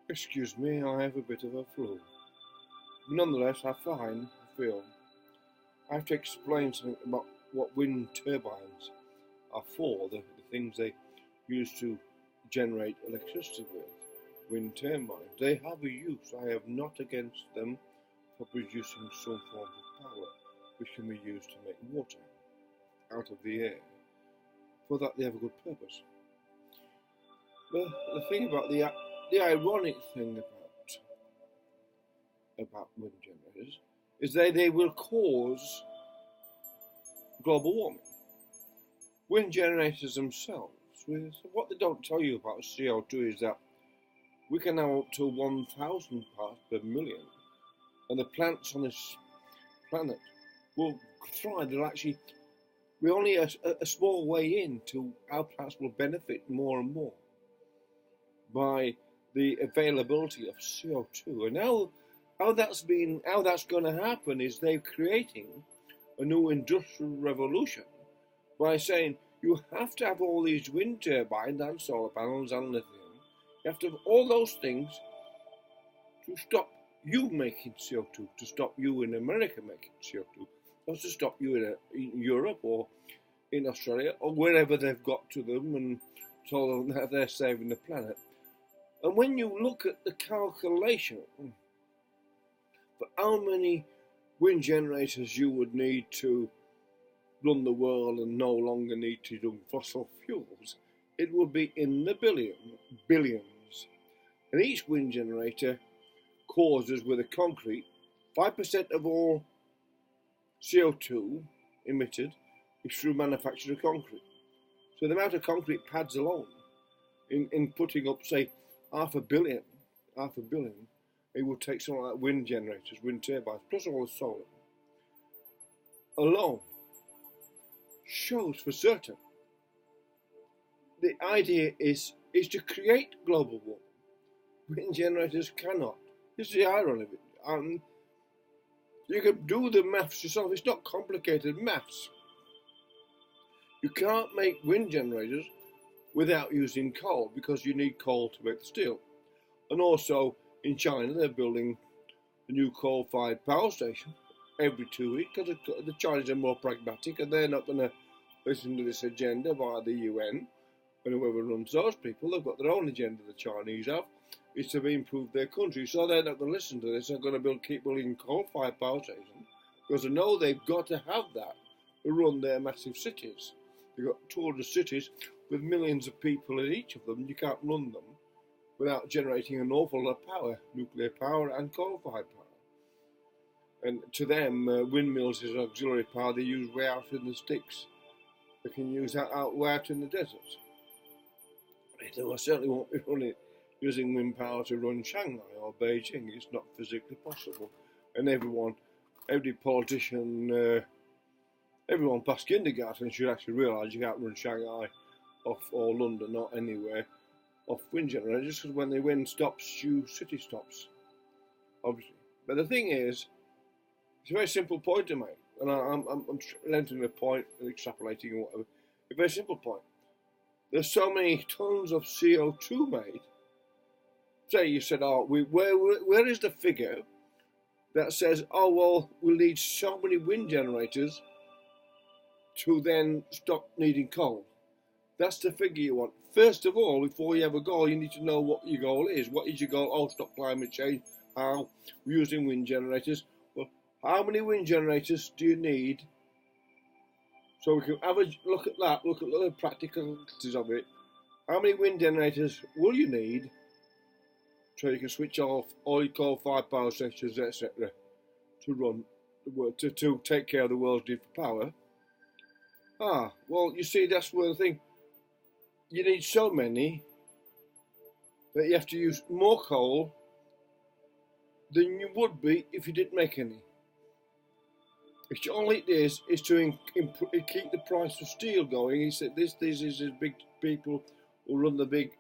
Excuse me, I have a bit of a flu. Nonetheless, I feel I have to explain something about what wind turbines are for, the things they use to generate electricity with. Wind turbines, they have a use. I am not against them for producing some form of power, which can be used to make water out of the air. For that, they have a good purpose. But the thing about the ironic thing about wind generators is they will cause global warming. Wind generators themselves, what they don't tell you about CO2 is that we can now up to 1,000 parts per million, and the plants on this planet will thrive. They'll actually, we're only a small way in to our plants will benefit more and more by the availability of CO2. And how that's going to happen is they're creating a new industrial revolution by saying you have to have all these wind turbines and solar panels and lithium. You have to have all those things to stop you making CO2, to stop you in America making CO2, not to stop you in Europe or in Australia or wherever they've got to them, and so they're saving the planet. And when you look at the calculation for how many wind generators you would need to run the world and no longer need to do fossil fuels, it would be in the billions. And each wind generator causes, with a concrete, 5% of all CO2 emitted is through manufacture of concrete. So the amount of concrete pads alone, in putting up, say, half a billion, it would take something like wind generators, wind turbines, plus all the solar alone, shows for certain the idea is to create global warming. Wind generators cannot. This is the irony of it. You can do the maths yourself. It's not complicated maths. You can't make wind generators without using coal, because you need coal to make the steel. And also in China, they're building a new coal-fired power station every 2 weeks, because the Chinese are more pragmatic and they're not going to listen to this agenda by the UN and whoever runs those people. They've got their own agenda, the Chinese have, is to improve their country. So they're not going to listen to this. They're going to keep building coal-fired power stations because they know they've got to have that to run their massive cities. You've got 200 cities with millions of people in each of them. You can't run them without generating an awful lot of power, nuclear power and coal-fired power. And to them, windmills is auxiliary power they use way out in the sticks. They can use that way out in the deserts. They certainly won't be using wind power to run Shanghai or Beijing. It's not physically possible. And every politician, everyone past kindergarten should actually realise you can't run Shanghai off, or London or anywhere, off wind generators, just because when the wind stops, your city stops, obviously. But the thing is, it's a very simple point to make, and I'm lengthening the point and extrapolating or whatever. A very simple point. There's so many tons of CO2 made. Say you said, where is the figure that says, oh, well, we'll need so many wind generators to then stop needing coal? That's the figure you want. First of all, before you have a goal, you need to know what your goal is. What is your goal? Oh, stop climate change. How? We're using wind generators. Well, how many wind generators do you need? So we can have a look at that, look at the practicalities of it. How many wind generators will you need so you can switch off all your coal-fired power stations, etc., to run the world, to take care of the world's need for power? Well, you see, that's where the thing. You need so many that you have to use more coal than you would be if you didn't make any. All it is to keep the price of steel going. He said this is big people who run the big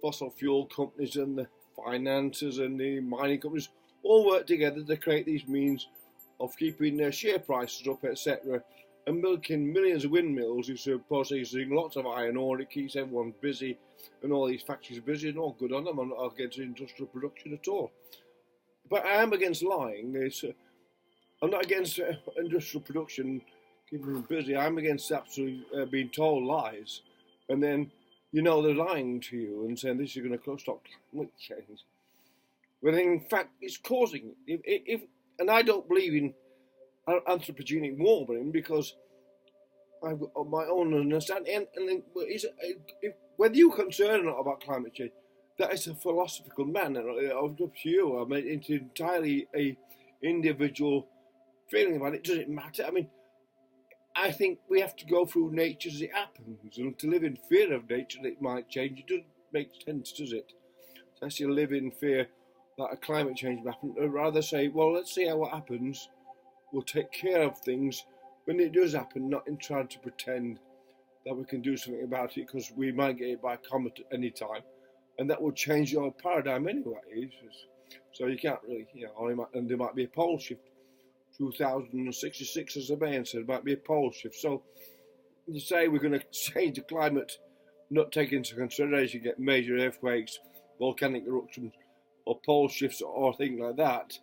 fossil fuel companies and the financiers and the mining companies all work together to create these means of keeping their share prices up, etc., and milking millions of windmills is processing lots of iron ore. It keeps everyone busy, and all these factories are busy, and all good on them. I'm not against industrial production at all. But I am against lying. I'm not against industrial production, keeping them busy. I'm against absolutely being told lies, and then they're lying to you and saying this is going to stop climate change. But in fact, it's causing it. And I don't believe in anthropogenic warming because I've got my own understanding. And whether you're concerned or not about climate change, that is a philosophical man. And it's up to you. I mean, it's entirely a individual feeling about it. Does it matter? I mean, I think we have to go through nature as it happens, and to live in fear of nature that it might change, it doesn't make sense, does it? To actually live in fear that a climate change will happen, I'd rather say, well, let's see how it happens. We'll take care of things when it does happen, not in trying to pretend that we can do something about it, because we might get it by comet at any time, and that will change your paradigm anyway. So you can't really, and there might be a pole shift. 2066, as the man said, might be a pole shift. So you say we're going to change the climate, not take into consideration get major earthquakes, volcanic eruptions, or pole shifts, or things like that,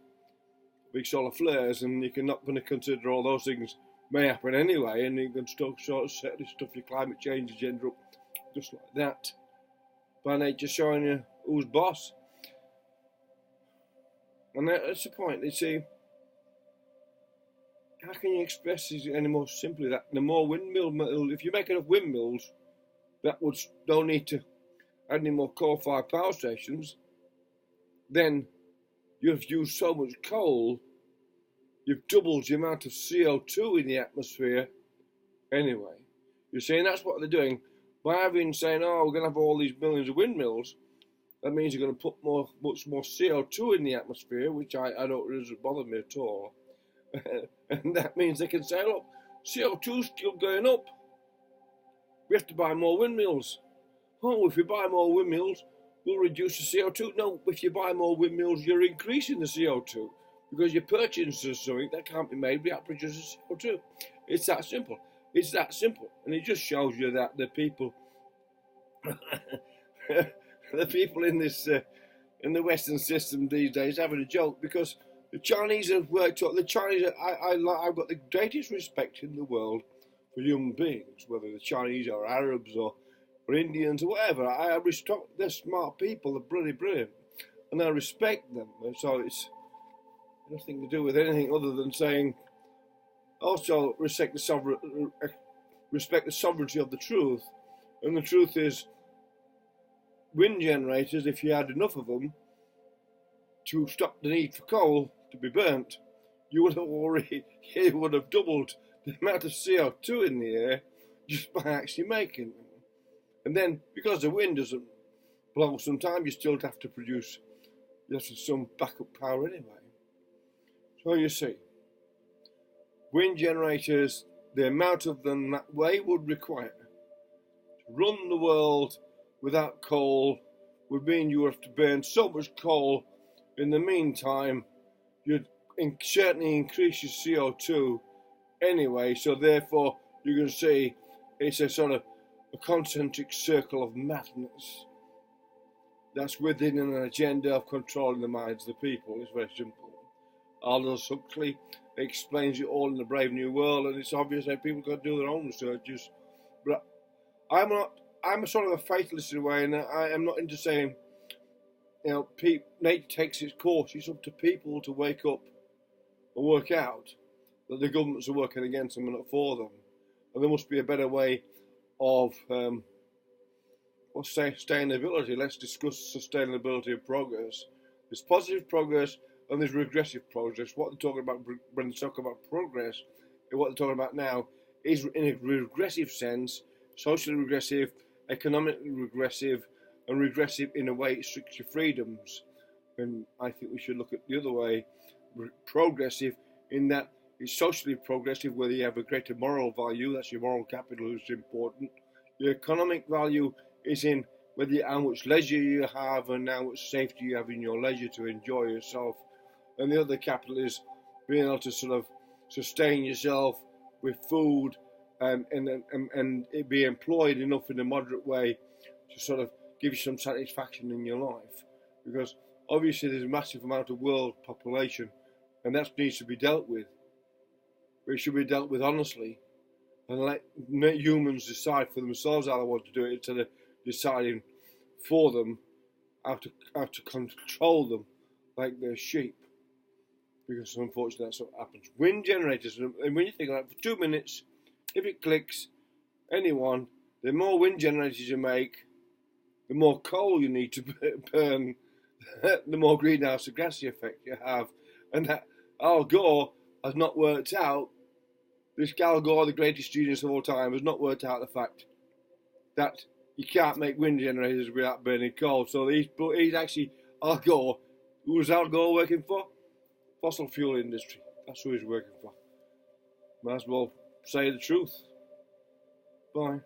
big solar flares, and you're not going to consider all those things may happen anyway, and you can still sort of set this stuff, your climate change agenda up just like that, by nature showing you who's boss. And that's the point. You see, how can you express this any more simply? That the more if you make enough windmills, that would don't need to add any more coal-fired power stations. Then you've used so much coal, you've doubled the amount of CO2 in the atmosphere. Anyway, you're saying that's what they're doing by saying, oh, we're going to have all these millions of windmills. That means you're going to put much more CO2 in the atmosphere, which I don't really bother me at all. And that means they can say, look, CO2's still going up. We have to buy more windmills. Oh, if we buy more windmills, we'll reduce the CO2. No, if you buy more windmills, you're increasing the CO2 because you're purchasing something that can't be made without producing CO2. It's that simple. It's that simple. And it just shows you that the people, the people in this, in the Western system these days having a joke, because the Chinese have worked out. The Chinese, I've got the greatest respect in the world for human beings, whether they're Chinese or Arabs or Indians or whatever. I respect. They're smart people. They're bloody brilliant, and I respect them. And so it's nothing to do with anything other than saying. Also respect the sovereignty of the truth, and the truth is, wind generators, if you had enough of them to stop the need for coal to be burnt, you would have doubled the amount of CO2 in the air just by actually making them. And then, because the wind doesn't blow sometimes, you still have to produce some backup power anyway. So you see, wind generators, the amount of them that they would require to run the world without coal would mean you have to burn so much coal. In the meantime, you'd certainly increase your CO2 anyway, so therefore you can see it's a sort of a concentric circle of madness that's within an agenda of controlling the minds of the people. It's very simple. Aldous Huxley explains it all in The Brave New World, and it's obvious that people got to do their own researches. But I'm a sort of a fatalist in a way, and I am not into saying, nature takes its course. It's up to people to wake up and work out that the governments are working against them and not for them. And there must be a better way of sustainability. Let's discuss sustainability and progress. There's positive progress and there's regressive progress. What they're talking about when they talk about progress, and what they're talking about now is in a regressive sense, socially regressive, economically regressive, and regressive in a way it restricts your freedoms. And I think we should look at the other way, progressive, in that it's socially progressive, whether you have a greater moral value, that's your moral capital is important. Your economic value is in how much leisure you have and how much safety you have in your leisure to enjoy yourself. And the other capital is being able to sort of sustain yourself with food and it be employed enough in a moderate way to sort of give you some satisfaction in your life. Because obviously there's a massive amount of world population, and that needs to be dealt with. But it should be dealt with honestly, and let humans decide for themselves how they want to do it, instead of deciding for them how to control them like they're sheep. Because unfortunately that's what happens. Wind generators, and when you think about it, for 2 minutes, if it clicks, anyone, the more wind generators you make, the more coal you need to burn, the more greenhouse gas effect you have. And that Al Gore has not worked out, this Al Gore, the greatest genius of all time, has not worked out the fact that you can't make wind generators without burning coal. So he's actually, Al Gore, who was Al Gore working for? Fossil fuel industry. That's who he's working for. Might as well say the truth. Bye.